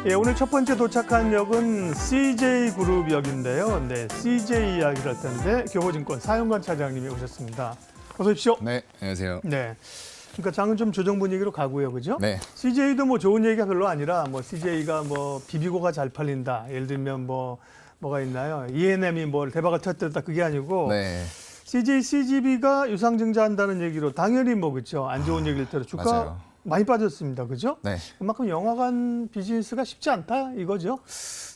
예, 오늘 첫 번째 도착한 역은 CJ그룹역인데요. 네, CJ 이야기를 할 텐데 교보증권 사용관 차장님이 오셨습니다. 어서 오십시오. 네, 안녕하세요. 네. 그러니까 장은 좀 조정 분위기로 가고요, 그죠? 네. CJ도 뭐 좋은 얘기가 별로 아니라 뭐 CJ가 뭐 비비고가 잘 팔린다. 예를 들면 뭐가 있나요? ENM이 뭐 대박을 터뜨렸다 그게 아니고 네. CJ, CGV가 유상증자한다는 얘기로 당연히 뭐 그렇죠. 안 좋은 얘기를 들어 주가 맞아요. 많이 빠졌습니다, 그죠? 네. 그만큼 영화관 비즈니스가 쉽지 않다 이거죠.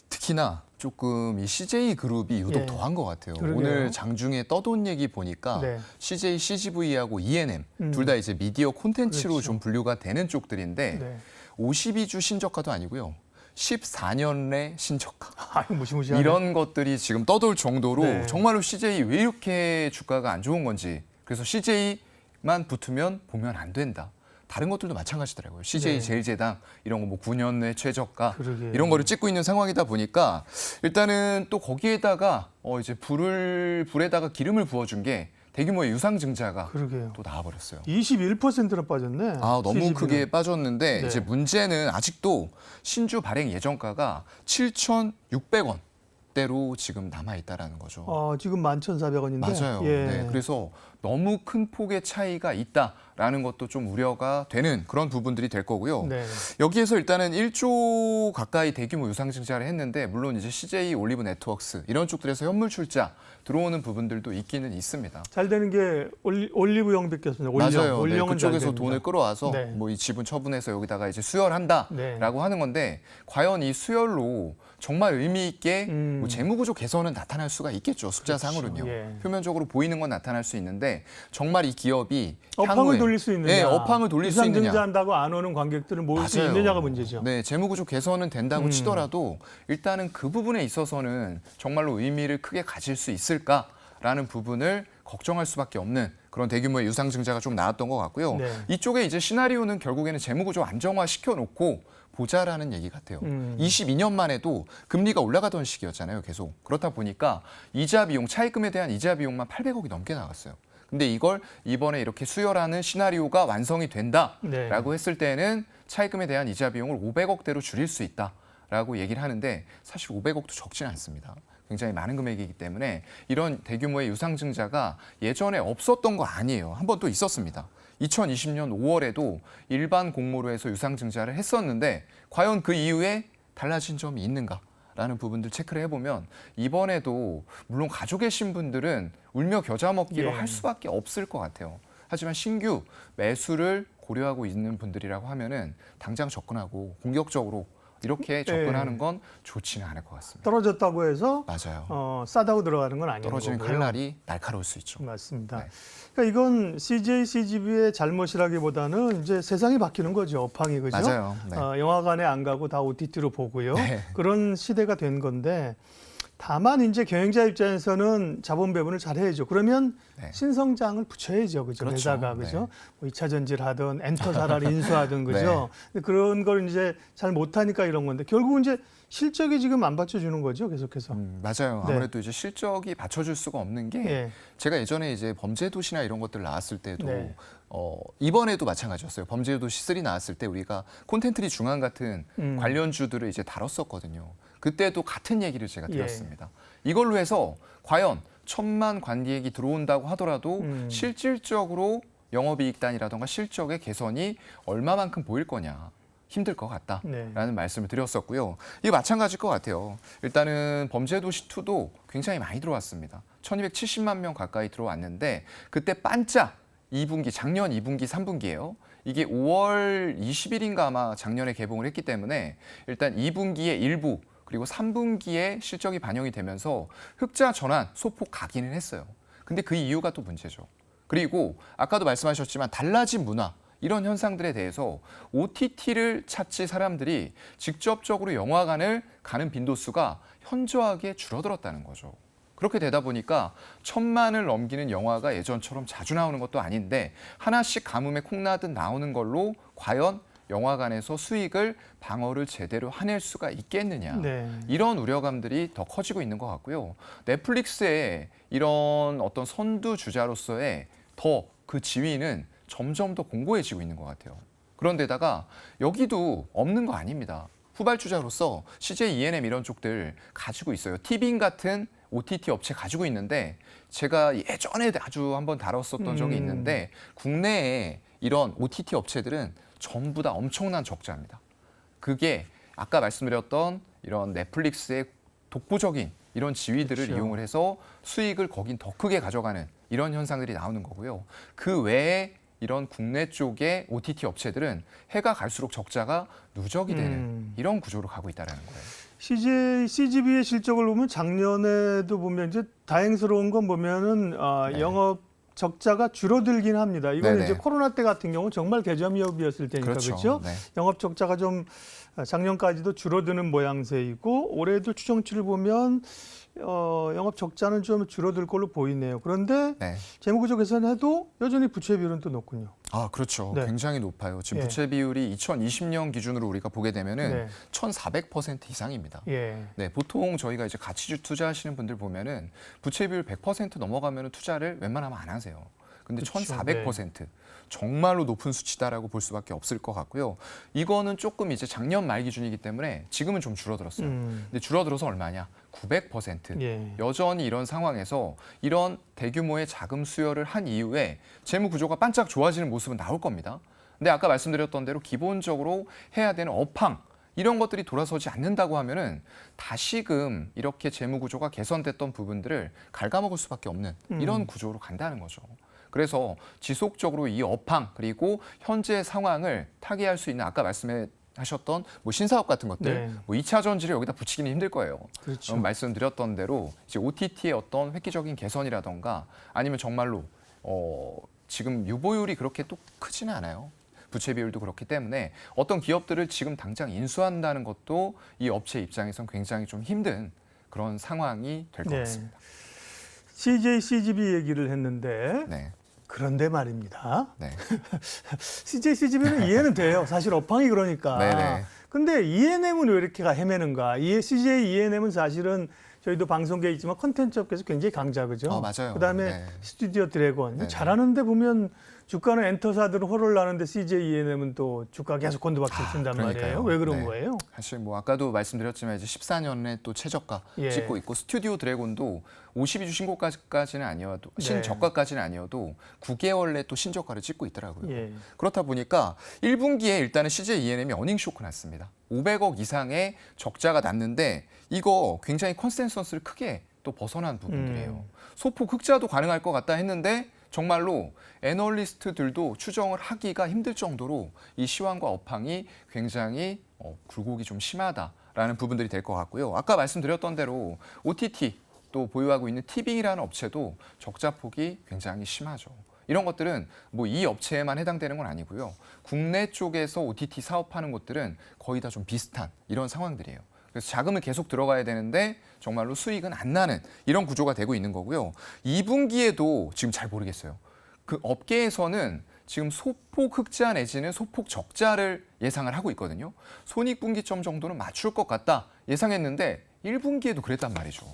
특히나 조금 이 CJ 그룹이 유독 예. 더한 것 같아요. 그러게요. 오늘 장중에 떠돈 얘기 보니까 네. CJ, CGV하고 ENM 둘 다 이제 미디어 콘텐츠로 그렇죠. 좀 분류가 되는 쪽들인데 네. 52주 신저가도 아니고요. 14년 내 신저가. 아유 무시무시하네. 이런 것들이 지금 떠돌 정도로 네. 정말로 CJ 왜 이렇게 주가가 안 좋은 건지. 그래서 CJ만 붙으면 보면 안 된다. 다른 것들도 마찬가지더라고요. CJ 네. 제일제당 이런 거 뭐 9년 내 최저가 그러게요. 이런 거를 찍고 있는 상황이다 보니까 일단은 또 거기에다가 이제 불에다가 기름을 부어준 게 대규모의 유상증자가 그러게요. 또 나와버렸어요. 21%나 빠졌네. 아, 너무 CGV 는. 크게 빠졌는데 네. 이제 문제는 아직도 신주 발행 예정가가 7,600원대로 지금 남아 있다라는 거죠. 지금 11,400원인데. 맞아요. 예. 네, 그래서 너무 큰 폭의 차이가 있다라는 것도 좀 우려가 되는 그런 부분들이 될 거고요. 네. 여기에서 일단은 1조 가까이 대규모 유상증자를 했는데 물론 이제 CJ 올리브 네트워크스 이런 쪽들에서 현물 출자 들어오는 부분들도 있기는 있습니다. 잘 되는 게 올리브 영백이었습니다. 맞아요. 네, 올영은 잘 그쪽에서 됩니다. 돈을 끌어와서 네. 뭐 이 지분 처분해서 여기다가 이제 수혈한다라고 네. 하는 건데 과연 이 수혈로 정말 의미 있게 뭐 재무구조 개선은 나타날 수가 있겠죠. 숫자상으로는요. 그렇죠. 예. 표면적으로 보이는 건 나타날 수 있는데 정말 이 기업이 업황을 향후에 돌릴 수 있느냐. 네, 업황을 돌릴 수 있느냐. 유상증자한다고 안 오는 관객들을 모을 수 맞아요. 있느냐가 문제죠. 네, 재무구조 개선은 된다고 치더라도 일단은 그 부분에 있어서는 정말로 의미를 크게 가질 수 있을까라는 부분을 걱정할 수밖에 없는 그런 대규모의 유상증자가 좀 나왔던 것 같고요. 네. 이쪽에 이제 시나리오는 결국에는 재무구조 안정화 시켜놓고 보자라는 얘기 같아요. 22년만 해도 금리가 올라가던 시기였잖아요, 계속. 그렇다 보니까 이자 비용, 차입금에 대한 이자 비용만 800억이 넘게 나왔어요. 근데 이걸 이번에 이렇게 수혈하는 시나리오가 완성이 된다라고 네. 했을 때는 차입금에 대한 이자 비용을 500억대로 줄일 수 있다라고 얘기를 하는데 사실 500억도 적지는 않습니다. 굉장히 많은 금액이기 때문에 이런 대규모의 유상증자가 예전에 없었던 거 아니에요. 한 번 또 있었습니다. 2020년 5월에도 일반 공모로에서 유상증자를 했었는데 과연 그 이후에 달라진 점이 있는가라는 부분들 체크를 해보면 이번에도 물론 가지고 계신 분들은 울며 겨자 먹기로 예. 할 수밖에 없을 것 같아요. 하지만 신규 매수를 고려하고 있는 분들이라고 하면은 당장 접근하고 공격적으로 이렇게 접근하는 건 좋지는 않을 것 같습니다. 떨어졌다고 해서 맞아요. 싸다고 들어가는 건 아니고 떨어지는 칼날이 날카로울 수 있죠. 맞습니다. 네. 그러니까 이건 CJ, CGV의 잘못이라기보다는 이제 세상이 바뀌는 거죠. 업황이 그죠? 맞아요. 네. 영화관에 안 가고 다 OTT로 보고요. 네. 그런 시대가 된 건데 다만 이제 경영자 입장에서는 자본 배분을 잘 해야죠. 그러면 네. 신성장을 붙여야죠, 그죠? 그렇죠. 회사가 그죠? 네. 뭐 2차 전지를 하든 엔터사를 인수하든 그죠? 근데 그런 걸 이제 잘 못하니까 이런 건데 결국은 이제 실적이 지금 안 받쳐주는 거죠, 계속해서. 맞아요. 네. 아무래도 이제 실적이 받쳐줄 수가 없는 게 예. 제가 예전에 이제 범죄도시나 이런 것들 나왔을 때도 네. 이번에도 마찬가지였어요. 범죄도시 3 나왔을 때 우리가 콘텐트리 중앙 같은 관련주들을 이제 다뤘었거든요. 그때도 같은 얘기를 제가 예. 드렸습니다. 이걸로 해서 과연 1,000만 관리액이 들어온다고 하더라도 실질적으로 영업이익단이라던가 실적의 개선이 얼마만큼 보일 거냐. 힘들 것 같다라는 네. 말씀을 드렸었고요. 이게 마찬가지일 것 같아요. 일단은 범죄도시2도 굉장히 많이 들어왔습니다. 1270만 명 가까이 들어왔는데 그때 반짝 2분기, 작년 2분기, 3분기예요. 이게 5월 20일인가 아마 작년에 개봉을 했기 때문에 일단 2분기의 일부 그리고 3분기에 실적이 반영이 되면서 흑자 전환 소폭 가기는 했어요. 근데 그 이유가 또 문제죠. 그리고 아까도 말씀하셨지만 달라진 문화 이런 현상들에 대해서 OTT를 찾지 사람들이 직접적으로 영화관을 가는 빈도수가 현저하게 줄어들었다는 거죠. 그렇게 되다 보니까 1,000만을 넘기는 영화가 예전처럼 자주 나오는 것도 아닌데 하나씩 가뭄에 콩나듯 나오는 걸로 과연 영화관에서 수익을 방어를 제대로 해낼 수가 있겠느냐. 네. 이런 우려감들이 더 커지고 있는 것 같고요. 넷플릭스의 이런 어떤 선두 주자로서의 더 그 지위는 점점 더 공고해지고 있는 것 같아요. 그런데다가 여기도 없는 거 아닙니다. 후발주자로서 CJ E&M 이런 쪽들 가지고 있어요. 티빙 같은 OTT 업체 가지고 있는데 제가 예전에 아주 한번 다뤘었던 적이 있는데 국내에 이런 OTT 업체들은 전부 다 엄청난 적자입니다. 그게 아까 말씀드렸던 이런 넷플릭스의 독보적인 이런 지위들을 그렇죠. 이용을 해서 수익을 거긴 더 크게 가져가는 이런 현상들이 나오는 거고요. 그 외에 이런 국내 쪽의 OTT 업체들은 해가 갈수록 적자가 누적이 되는 이런 구조로 가고 있다는 거예요. CGV의 실적을 보면 작년에도 보면 이제 다행스러운 건 보면은 네. 영업 적자가 줄어들긴 합니다. 이건 네네. 이제 코로나 때 같은 경우 정말 대점유업이었을 때니까 그렇죠. 네. 영업 적자가 좀 작년까지도 줄어드는 모양새이고 올해도 추정치를 보면 영업 적자는 좀 줄어들 걸로 보이네요. 그런데 네. 재무구조 개선해도 여전히 부채 비율은 또 높군요. 아, 그렇죠. 네. 굉장히 높아요. 지금 예. 부채 비율이 2020년 기준으로 우리가 보게 되면은 네. 1,400% 이상입니다. 예. 네, 보통 저희가 이제 가치주 투자하시는 분들 보면은 부채 비율 100% 넘어가면은 투자를 웬만하면 안 하세요. 근데 그쵸, 1,400% 정말로 높은 수치다라고 볼 수밖에 없을 것 같고요. 이거는 조금 이제 작년 말 기준이기 때문에 지금은 좀 줄어들었어요. 근데 줄어들어서 얼마냐? 900%. 예. 여전히 이런 상황에서 이런 대규모의 자금 수혈을 한 이후에 재무 구조가 반짝 좋아지는 모습은 나올 겁니다. 근데 아까 말씀드렸던 대로 기본적으로 해야 되는 업황 이런 것들이 돌아서지 않는다고 하면은 다시금 이렇게 재무 구조가 개선됐던 부분들을 갉아먹을 수밖에 없는 이런 구조로 간다는 거죠. 그래서 지속적으로 이 업황 그리고 현재 상황을 타개할 수 있는 아까 말씀하셨던 뭐 신사업 같은 것들, 네. 뭐 2차 전지를 여기다 붙이기는 힘들 거예요. 그렇죠. 말씀드렸던 대로 이제 OTT의 어떤 획기적인 개선이라던가 아니면 정말로 지금 유보율이 그렇게 또 크지는 않아요. 부채 비율도 그렇기 때문에 어떤 기업들을 지금 당장 인수한다는 것도 이 업체 입장에선 굉장히 좀 힘든 그런 상황이 될 것 네. 같습니다. CJ, CGV 얘기를 했는데 네, 그런데 말입니다. 네, CJ, CGV는 이해는 돼요. 사실 업황이 그러니까. 네네. 근데 E&M은 왜 이렇게 헤매는가? CJ E&M은 사실은 저희도 방송계에 있지만 컨텐츠 업계에서 굉장히 강자거죠. 맞아요. 그다음에 네. 스튜디오 드래곤. 네네. 잘하는데 보면 주가는 엔터사들은 호를 나는데 CJ E&M은 또 주가 계속 곤두박질 친단 그러니까요. 말이에요. 왜 그런 네. 거예요? 사실 뭐 아까도 말씀드렸지만 이제 14년에 또 최저가 예. 찍고 있고 스튜디오 드래곤도 52주 신고가까지는 아니어도 네. 신저가까지는 아니어도 9개월 내 또 신저가를 찍고 있더라고요. 예. 그렇다 보니까 1분기에 일단은 CJ E&M이 어닝 쇼크 났습니다. 500억 이상의 적자가 났는데 이거 굉장히 컨센서스를 크게 또 벗어난 부분들이에요. 소폭 흑자도 가능할 것 같다 했는데 정말로 애널리스트들도 추정을 하기가 힘들 정도로 이 시황과 업황이 굉장히 굴곡이 좀 심하다라는 부분들이 될 것 같고요. 아까 말씀드렸던 대로 OTT 또 보유하고 있는 티빙이라는 업체도 적자 폭이 굉장히 심하죠. 이런 것들은 뭐 이 업체에만 해당되는 건 아니고요. 국내 쪽에서 OTT 사업하는 곳들은 거의 다 좀 비슷한 이런 상황들이에요. 그래서 자금을 계속 들어가야 되는데 정말로 수익은 안 나는 이런 구조가 되고 있는 거고요. 2분기에도 지금 잘 모르겠어요. 그 업계에서는 지금 소폭 흑자 내지는 소폭 적자를 예상을 하고 있거든요. 손익분기점 정도는 맞출 것 같다 예상했는데 1분기에도 그랬단 말이죠.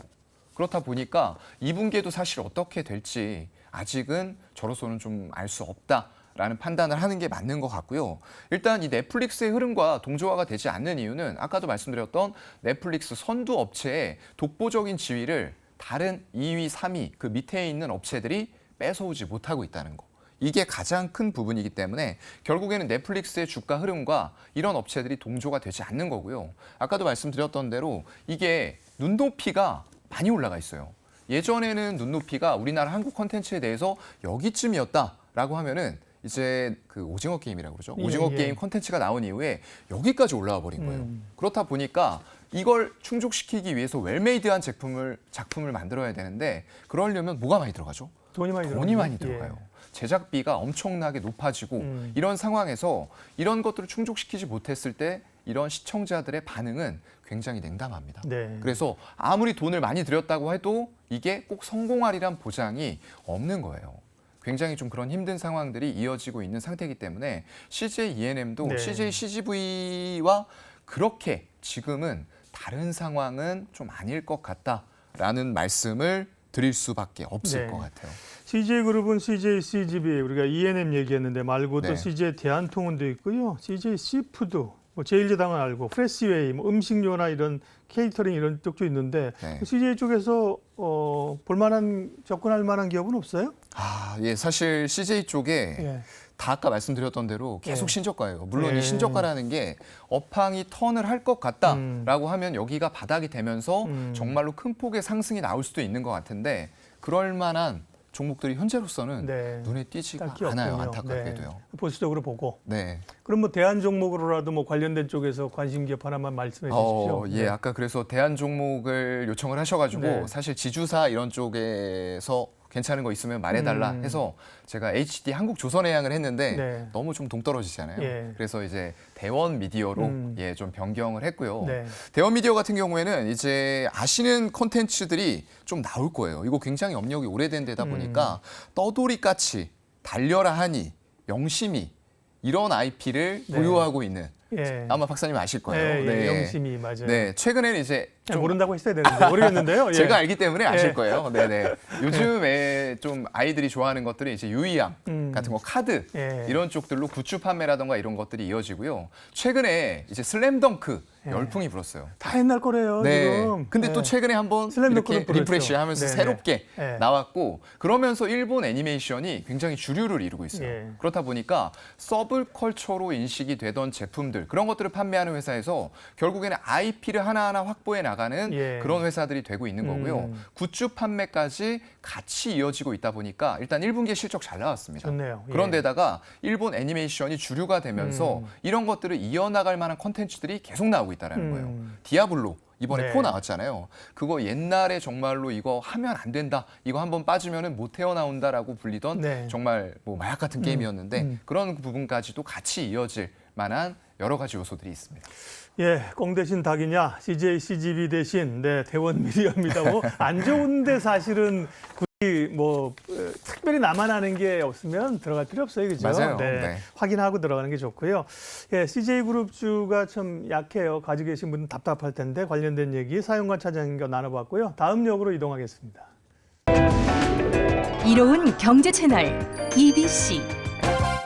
그렇다 보니까 2분기에도 사실 어떻게 될지 아직은 저로서는 좀 알 수 없다라는 판단을 하는 게 맞는 것 같고요. 일단 이 넷플릭스의 흐름과 동조화가 되지 않는 이유는 아까도 말씀드렸던 넷플릭스 선두 업체의 독보적인 지위를 다른 2위, 3위 그 밑에 있는 업체들이 뺏어오지 못하고 있다는 거. 이게 가장 큰 부분이기 때문에 결국에는 넷플릭스의 주가 흐름과 이런 업체들이 동조가 되지 않는 거고요. 아까도 말씀드렸던 대로 이게 눈높이가 많이 올라가 있어요. 예전에는 눈높이가 우리나라 한국 콘텐츠에 대해서 여기쯤이었다라고 하면은 이제 그 오징어 게임이라고 그러죠. 오징어 게임 콘텐츠가 나온 이후에 여기까지 올라와 버린 거예요. 그렇다 보니까 이걸 충족시키기 위해서 웰메이드한 작품을 만들어야 되는데 그러려면 뭐가 많이 들어가죠? 돈이 많이 들어가요. 제작비가 엄청나게 높아지고 이런 상황에서 이런 것들을 충족시키지 못했을 때 이런 시청자들의 반응은 굉장히 냉담합니다. 네. 그래서 아무리 돈을 많이 들였다고 해도 이게 꼭 성공하리란 보장이 없는 거예요. 굉장히 좀 그런 힘든 상황들이 이어지고 있는 상태이기 때문에 CJ E&M도 네. CJ CGV와 그렇게 지금은 다른 상황은 좀 아닐 것 같다라는 말씀을 드릴 수밖에 없을 네. 것 같아요. CJ그룹은 CJ, CGV 우리가 E&M 얘기했는데 말고도 네. CJ 대한통운도 있고요. CJ 시푸드 뭐 제1제당은 알고 프레시웨이, 뭐 음식료나 이런 케이터링 이런 쪽도 있는데 네. CJ 쪽에서 볼만한 접근할 만한 기업은 없어요? 예, 사실 CJ 쪽에 예. 다 아까 말씀드렸던 대로 계속 예. 신저가예요. 물론 예. 이 신저가라는 게 업황이 턴을 할 것 같다라고 하면 여기가 바닥이 되면서 정말로 큰 폭의 상승이 나올 수도 있는 것 같은데 그럴 만한 종목들이 현재로서는 네. 눈에 띄지가 딱히 않아요. 없군요. 안타깝게도요. 네. 보수적으로 보고. 네. 그럼 뭐 대안 종목으로라도 뭐 관련된 쪽에서 관심 기업 하나만 말씀해 주십시오. 예, 네. 아까 그래서 대안 종목을 요청을 하셔가지고 네. 사실 지주사 이런 쪽에서 괜찮은 거 있으면 말해달라 해서 제가 HD 한국조선해양을 했는데 네. 너무 좀 동떨어지잖아요. 예. 그래서 이제 대원 미디어로 예, 좀 변경을 했고요. 네. 대원 미디어 같은 경우에는 이제 아시는 콘텐츠들이 좀 나올 거예요. 이거 굉장히 업력이 오래된 데다 보니까 떠돌이까치, 달려라 하니, 영심이 이런 IP를 네. 보유하고 있는 예. 아마 박사님 아실 거예요. 예, 영심이 맞아요. 네, 최근에는 이제 좀 모른다고 했어야 되는데 모르겠는데요. 예. 제가 알기 때문에 아실 예. 거예요. 네네. 요즘에 좀 아이들이 좋아하는 것들이 이제 유의양 같은 거, 카드 예. 이런 쪽들로 굿즈 판매라던가 이런 것들이 이어지고요. 최근에 이제 슬램덩크 열풍이 불었어요. 다 옛날 거래요 네. 지금. 근데 예. 또 최근에 한번 슬램덩크는 이렇게 불었죠. 리프레시하면서 네네. 새롭게 예. 나왔고 그러면서 일본 애니메이션이 굉장히 주류를 이루고 있어요. 예. 그렇다 보니까 서브컬처로 인식이 되던 제품들 그런 것들을 판매하는 회사에서 결국에는 IP를 하나하나 확보해 나가는 예. 그런 회사들이 되고 있는 거고요. 굿즈 판매까지 같이 이어지고 있다 보니까 일단 1분기에 실적 잘 나왔습니다. 좋네요. 예. 그런데다가 일본 애니메이션이 주류가 되면서 이런 것들을 이어나갈 만한 콘텐츠들이 계속 나오고 있다는 거예요. 디아블로 이번에 네. 4 나왔잖아요. 그거 옛날에 정말로 이거 하면 안 된다. 이거 한번 빠지면은 못 태어나온다라고 불리던 네. 정말 뭐 마약 같은 게임이었는데 그런 부분까지도 같이 이어질 만한 여러 가지 요소들이 있습니다. 예, 꽁 대신 닭이냐, CJ, CGV 대신 대원 미디어입니다. 뭐 안 좋은데 사실은 굳이 뭐 특별히 나만 아는 게 없으면 들어갈 필요 없어요, 그죠? 맞아요. 네, 네. 확인하고 들어가는 게 좋고요. 예, CJ 그룹주가 참 약해요. 가지고 계신 분은 답답할 텐데 관련된 얘기 사용관 차장님과 나눠봤고요. 다음 역으로 이동하겠습니다. 이로운 경제 채널 EBC